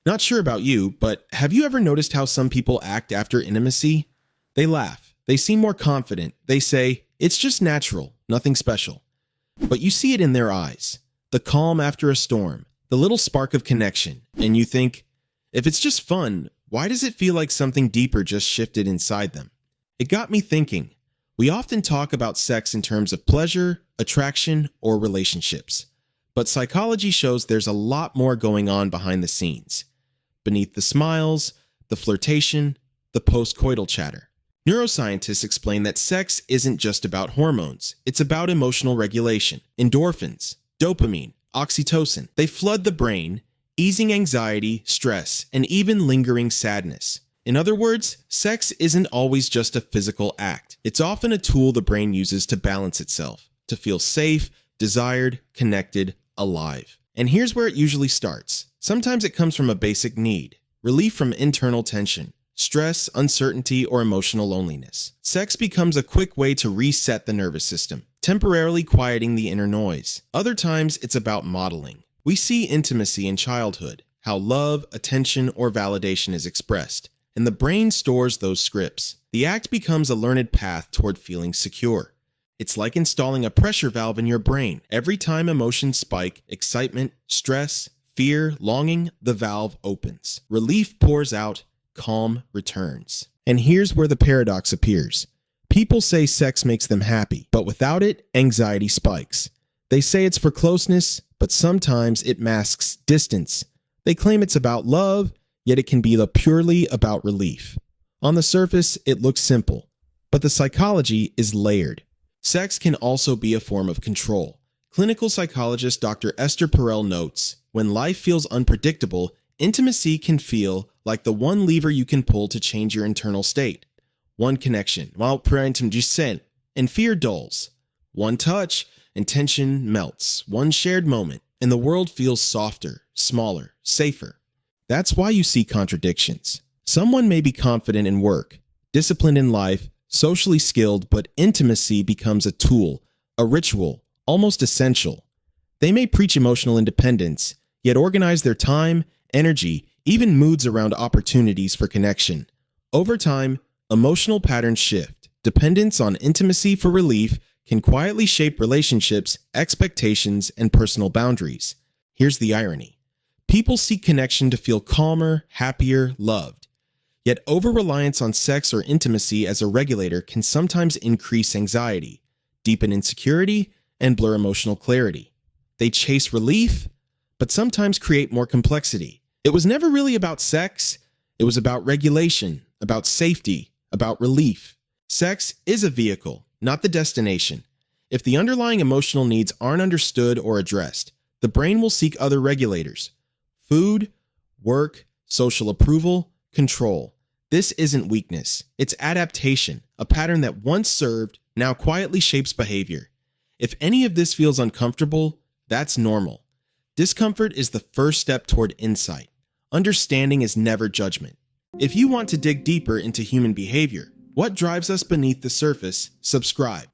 Not sure about you, but have you ever noticed how some people act after intimacy? They laugh. They seem more confident. They say, "It's just natural, nothing special." But you see it in their eyes. The calm after a storm, the little spark of connection, and you think, if it's just fun, why does it feel like something deeper just shifted inside them? It got me thinking. We often talk about sex in terms of pleasure, attraction, or relationships. But psychology shows there's a lot more going on behind the scenes. Beneath the smiles, the flirtation, the post-coital chatter. Neuroscientists explain that sex isn't just about hormones. It's about emotional regulation. Endorphins, dopamine, oxytocin. They flood the brain, easing anxiety, stress, and even lingering sadness. In other words, sex isn't always just a physical act. It's often a tool the brain uses to balance itself, to feel safe, desired, connected, alive. And here's where it usually starts. Sometimes it comes from a basic need, relief from internal tension, stress, uncertainty, or emotional loneliness. Sex becomes a quick way to reset the nervous system, temporarily quieting the inner noise. Other times, it's about modeling. We see intimacy in childhood, how love, attention, or validation is expressed, and the brain stores those scripts. The act becomes a learned path toward feeling secure. It's like installing a pressure valve in your brain. Every time emotions spike, excitement, stress, fear, longing, the valve opens. Relief pours out, calm returns. And here's where the paradox appears. People say sex makes them happy, but without it, anxiety spikes. They say it's for closeness, but sometimes it masks distance. They claim it's about love, yet it can be purely about relief. On the surface, it looks simple, but the psychology is layered. Sex can also be a form of control. Clinical psychologist Dr. Esther Perel notes, when life feels unpredictable, intimacy can feel like the one lever you can pull to change your internal state. One connection, and fear dulls. One touch, and tension melts. One shared moment, and the world feels softer, smaller, safer. That's why you see contradictions. Someone may be confident in work, disciplined in life, socially skilled, but intimacy becomes a tool, a ritual, almost essential. They may preach emotional independence, yet organize their time, energy, even moods around opportunities for connection. Over time, emotional patterns shift. Dependence on intimacy for relief can quietly shape relationships, expectations, and personal boundaries. Here's the irony. People seek connection to feel calmer, happier, loved. Yet over-reliance on sex or intimacy as a regulator can sometimes increase anxiety, deepen insecurity, and blur emotional clarity. They chase relief, but sometimes create more complexity. It was never really about sex. It was about regulation, about safety, about relief. Sex is a vehicle, not the destination. If the underlying emotional needs aren't understood or addressed, the brain will seek other regulators. Food, work, social approval, control. This isn't weakness. It's adaptation, a pattern that once served, now quietly shapes behavior. If any of this feels uncomfortable, that's normal. Discomfort is the first step toward insight. Understanding is never judgment. If you want to dig deeper into human behavior, what drives us beneath the surface, subscribe.